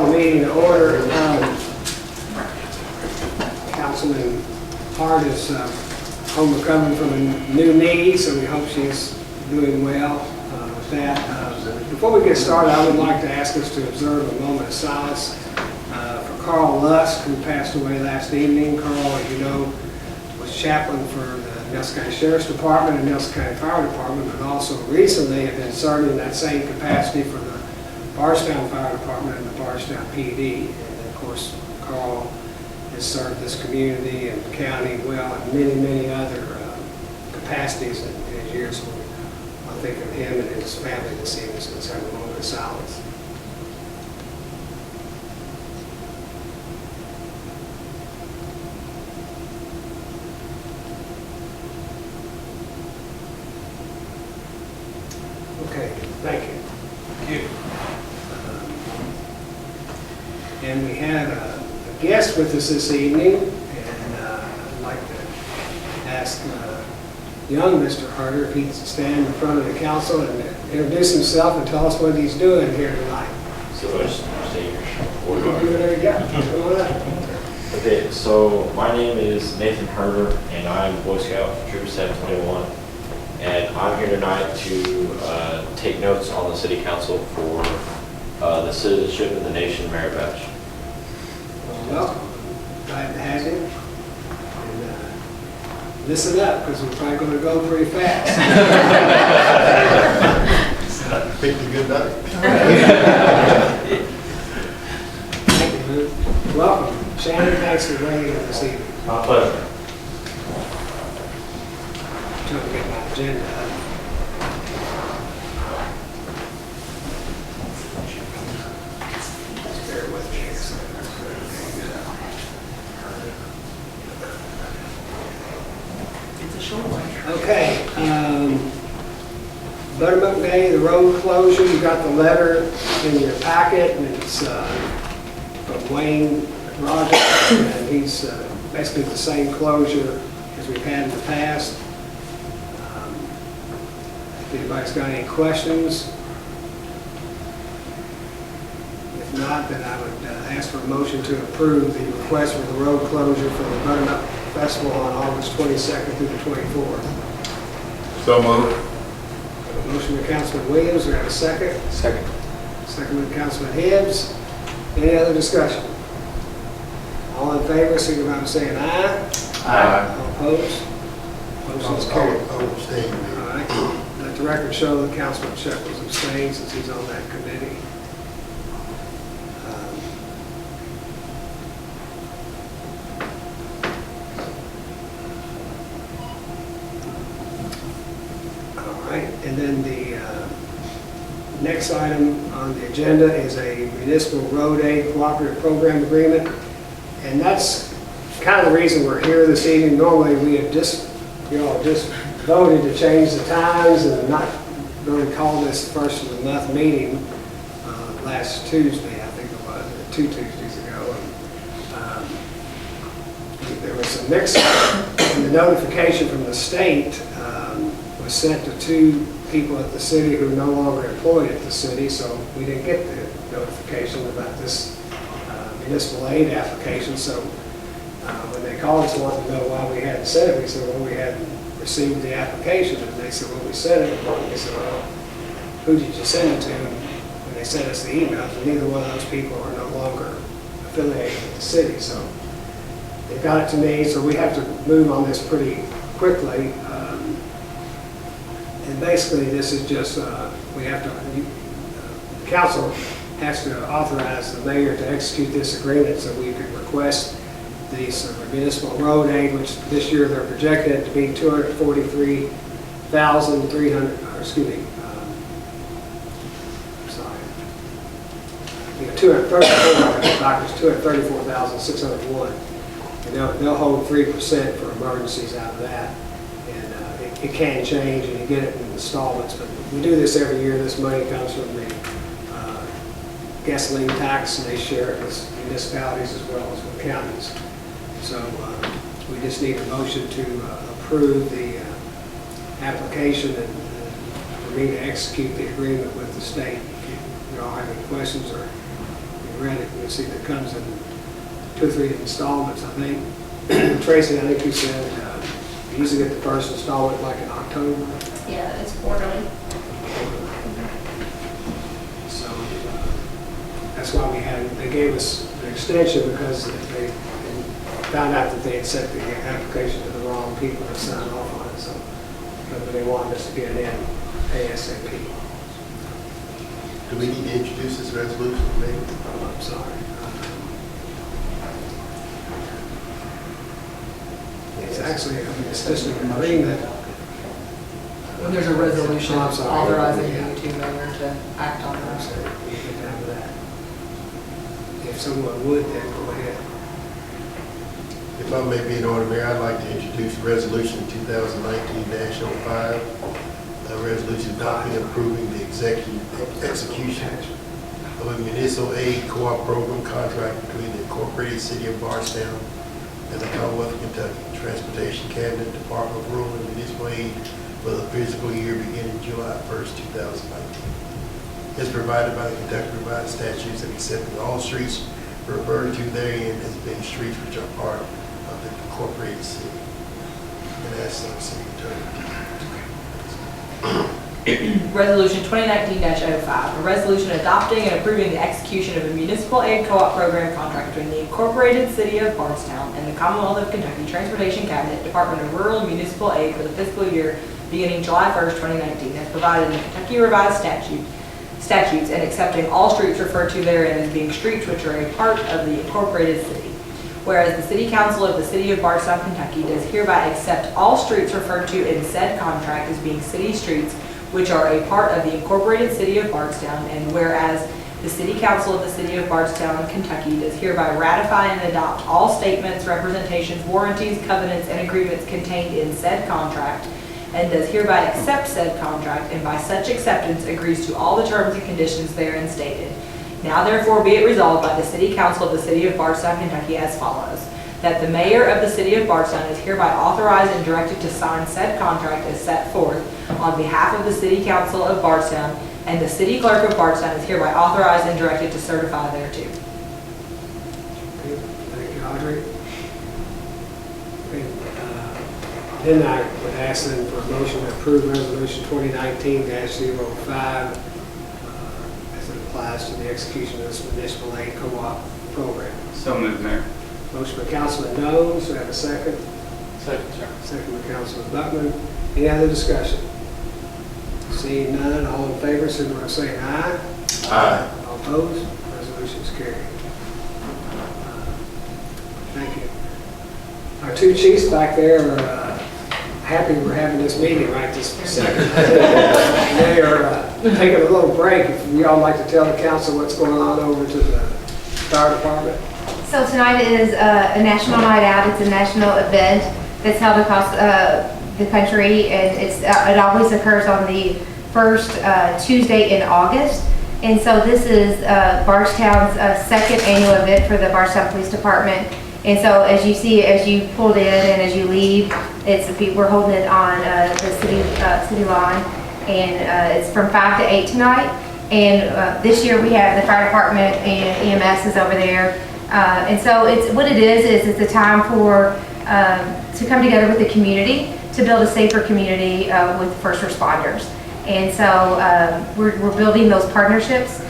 call the meeting to order. Councilman Hart is home recovering from a new knee, so we hope she's doing well with that. Before we get started, I would like to ask us to observe a moment of silence for Carl Lusk, who passed away last evening. Carl, as you know, was chaplain for the Nelson County Sheriff's Department and Nelson County Fire Department, but also recently have been serving in that same capacity for the Bardstown Fire Department and the Bardstown PD. And of course, Carl has served this community and county well in many, many other capacities in his years. So I think of him and his family this evening, so let's have a moment of silence. Okay, thank you. Thank you. And we had a guest with us this evening, and I'd like to ask young Mr. Harder if he'd stand in front of the council and introduce himself and tell us what he's doing here tonight. So I just stay here. There you go. Come on up. Okay, so my name is Nathan Herder, and I'm Boy Scout Troop 721. And I'm here tonight to take notes on the City Council for the Citizenship of the Nation Merit Badge. Well, glad to have you. And listen up, because we're probably going to go pretty fast. Picked a good night. Thank you, Luke. Welcome. Shannon, thanks for bringing us this evening. My pleasure. Trying to get my agenda up. Just bear with me. It's a short one. Okay, Buttermilk Day, the road closure, you got the letter in your packet, and it's from Wayne Rogers, and he's basically the same closure as we've had in the past. If anybody's got any questions, if not, then I would ask for a motion to approve the request for the road closure for the Buttermilk Festival on August 22nd through the 24th. So moved. A motion by Councilman Williams, do we have a second? Second. Second by Councilman Hibbs. Any other discussion? All in favor, signify by saying aye. Aye. All opposed? Motion is carried. I'll abstain. All right. Let the record show that Councilman Shepard's abstained since he's on that committee. All right, and then the next item on the agenda is a municipal road aid cooperative program agreement. And that's kind of the reason we're here this evening. Normally we had just voted to change the times and not really call this first of the month meeting last Tuesday, I think it was, or 2 Tuesdays ago. And, there was some mix-up, and the notification from the state was sent to 2 people at the city who are no longer employed at the city, so we didn't get the notification about this municipal aid application. So when they called us wanting to know why we hadn't sent it, we said, well, we hadn't received the application. And they said, well, we sent it. And we said, well, who did you send it to? And they sent us the emails, and neither one of those people are no longer affiliated with the city. So they got it to me, so we have to move on this pretty quickly. And basically, this is just, we have to, the council has to authorize the mayor to execute this agreement so we can request these municipal road aid, which this year they're projected to be $243,300, excuse me, sorry, $234,601. And they'll hold 3% for emergencies out of that. And it can change, and you get it in installments, but we do this every year. This money comes from the gasoline tax, and they share it with municipalities as well as with counties. So we just need a motion to approve the application and for me to execute the agreement with the state. If you all have any questions or rent it. You'll see that comes in 2 or 3 installments, I think. Tracy, I think you said you usually get the first installment like in October. Yeah, it's quarterly. So that's why they gave us the extension, because they found out that they had sent the application to the wrong people to sign off on it. So but they wanted us to get it in ASAP. Do we need to introduce this resolution, maybe? Oh, I'm sorry. It's actually, it's just an agreement. When there's a resolution Oh, I'm sorry. authorizing Yeah. you to mayor to act on I'm that. sorry, we get down to that. If someone would, then go ahead. If I may be in order, Mayor, I'd like to introduce Resolution 2019-05, a resolution adopting and approving the execution of a municipal aid co-op program contract between the Incorporated City of Bardstown and the Commonwealth of Kentucky Transportation Cabinet, Department of Rural and Municipal Aid for the fiscal year beginning July 1st, 2019. As provided by the Kentucky Revised Statutes and accepting all streets referred to therein as being streets which are part of the Incorporated City. And ask the city attorney. Resolution 2019-05, a resolution adopting and approving the execution of a municipal aid co-op program contract between the Incorporated City of Bardstown and the Commonwealth of Kentucky Transportation Cabinet, Department of Rural and Municipal Aid for the fiscal year beginning July 1st, 2019, as provided in the Kentucky Revised Statutes and accepting all streets referred to therein as being streets which are a part of the Incorporated City. Whereas the City Council of the City of Bardstown, Kentucky does hereby accept all streets referred to in said contract as being city streets which are a part of the Incorporated City of Bardstown, and whereas the City Council of the City of Bardstown, Kentucky does hereby ratify and adopt all statements, representations, warranties, covenants, and agreements contained in said contract, and does hereby accept said contract, and by such acceptance agrees to all the terms and conditions therein stated. Now therefore be it resolved by the City Council of the City of Bardstown, Kentucky as follows. That the mayor of the City of Bardstown is hereby authorized and directed to sign said contract as set forth on behalf of the City Council of Bardstown, and the City Clerk of Bardstown is hereby authorized and directed to certify thereto. Okay, thank you, Audrey. Okay, then I would ask them for a motion to approve Resolution 2019-05 as it applies to the execution of this municipal aid co-op program. So moved, Mayor. Motion by Councilman Knowles, do I have a second? Second, sir. Second by Councilman Buckman. Any other discussion? Seeing none, all in favor, signify by saying aye. Aye. All opposed? Resolution is carried. Thank you. Our two chiefs back there are happy we're having this meeting right this second. They are taking a little break. If you all like to tell the council what's going on over to the fire department. So tonight is a national night out. It's a national event that's held across the country, and it always occurs on the first Tuesday in August. And so this is Bardstown's second annual event for the Bardstown Police Department. And so as you see, as you pulled in and as you leave, we're holding it on the city lawn, and it's from 5 to 8 tonight. And this year we have the fire department and EMS is over there. And so it's a time to come together with the community to build a safer community with first responders. And so we're building those partnerships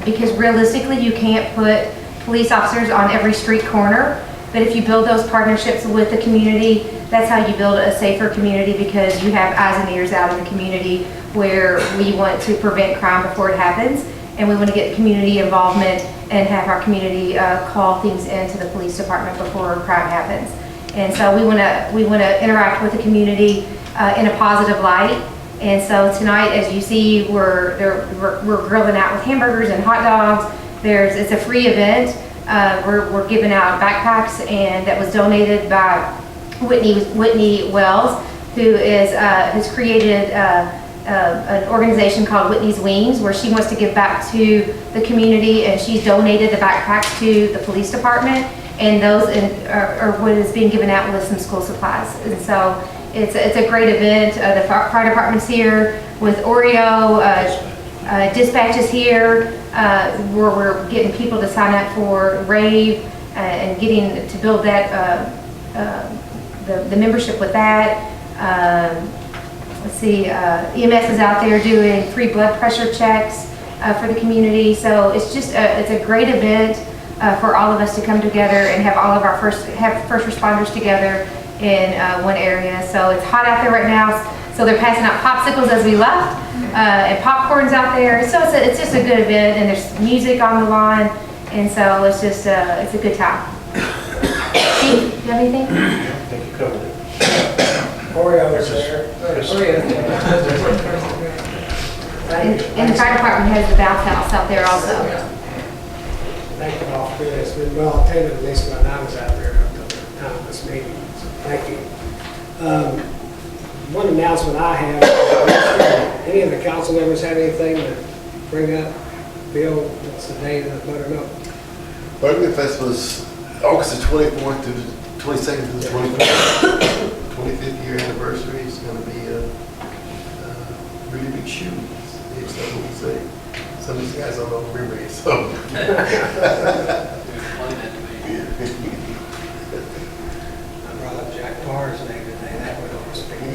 because realistically you can't put police officers on every street corner, but if you build those partnerships with the community, that's how you build a safer community, because you have eyes and ears out in the community where we want to prevent crime before it happens, and we want to get community involvement and have our community call things into the police department before crime happens. And so we want to interact with the community in a positive light. And so tonight, as you see, we're grilling out with hamburgers and hot dogs. It's a free event. We're giving out backpacks, and that was donated by Whitney Wells, who has created an organization called Whitney's Wings, where she wants to give back to the community, and she's donated the backpacks to the police department, and those are what is being given out with some school supplies. And so it's a great event. The fire department's here with Oreo, dispatch is here, where we're getting people to sign up for rave and getting to build that, the membership with that. Let's see, EMS is out there doing free blood pressure checks for the community. So it's just, it's a great event for all of us to come together and have all of our first responders together in one area. So it's hot out there right now. So they're passing out popsicles as we left, and popcorn's out there. So it's just a good event, and there's music on the line, and so it's just it's a good time. Chief, you have anything? I think you covered it. Oreo's there. And the fire department has the bath house out there also. Thank you all for this. It's been well attended, at least when I was out there up to the time of this meeting. So thank you. One announcement I have, any of the council members have anything to bring up? Bill, what's the date of the Buttermilk? Buttermilk Festival is August the 24th to the 22nd to the 24th. 25th year anniversary. It's going to be a really big shoot. It's not what we say. Some of these guys don't know remember it, so. I brought up Jack Parr's name today. That went over speaking.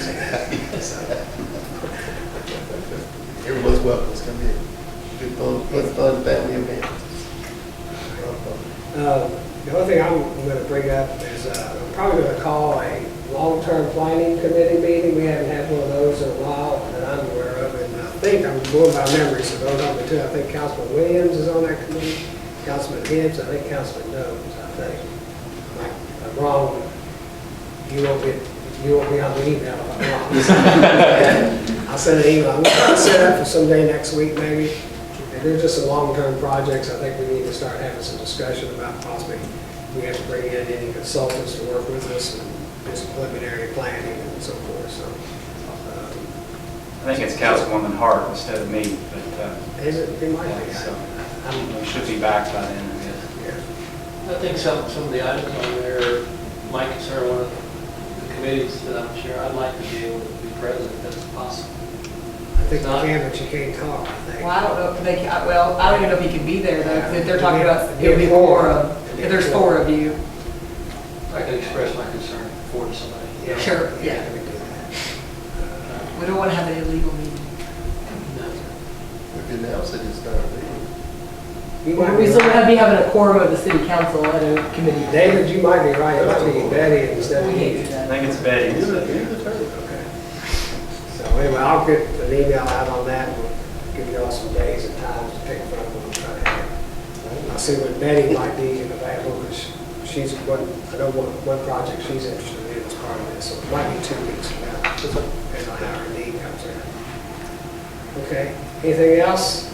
Everyone's welcome. It's going to be a good fun family event. The only thing I'm going to bring up is I'm probably going to call a long-term planning committee meeting. We haven't had one of those in a while that I'm aware of. And I think I'm going by memory, so those on me too. I think Councilman Williams is on that committee. Councilman Hibbs, I think Councilman Jones, I think. If I'm wrong, you won't be on the email if I'm wrong. I'll send an email. I'm going to set up for someday next week maybe. And there's just some long-term projects. I think we need to start having some discussion about possibly we have to bring in any consultants to work with us and do some preliminary planning and so forth. So, I think it's Councilwoman Hart instead of me, but is it might be? so I'm- we should be back by then, I guess. yeah. I think some of the items on there might concern one of the committees that I'm sure I'd like to be able to be present if that's possible. I think you can, but you can't talk, I think. Well, I don't know if they can, well, I don't even know if he can be there though, if they're talking about, It'd be it'll be a four quorum. of, if there's four of you. I can express my concern for somebody. Yeah. Sure, yeah. we can do that. We don't want to have an illegal meeting. No. If you announce it, it's not legal. You might We be still right. have to be having a quorum of the city council at a committee. David, you might be right. It might be Betty instead We of can't me. do I that. think it's Betty. Okay. So anyway, I'll get an email out on that. We'll give you all some days and times to pick from. We'll try to have it. I'll see what Betty might be available because she's I know one project she's interested in as part of this. So it might be 2 weeks from now. Depending on how her need comes in. Okay. Anything else?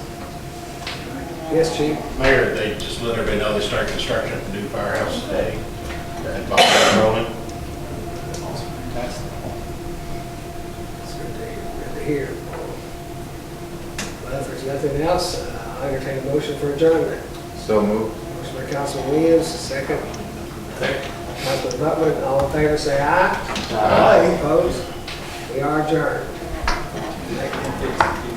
Yes, Chief. Mayor, they just let everybody know they start construction at the new firehouse today. At Bardstown rolling. That's It's good to hear. Well, if there's nothing else, I'll entertain a motion for adjournment. So moved. Motion by Councilman Williams, second. Councilman Butler, all in favor, say aye. Aye. Opposed? We are adjourned. Thank you.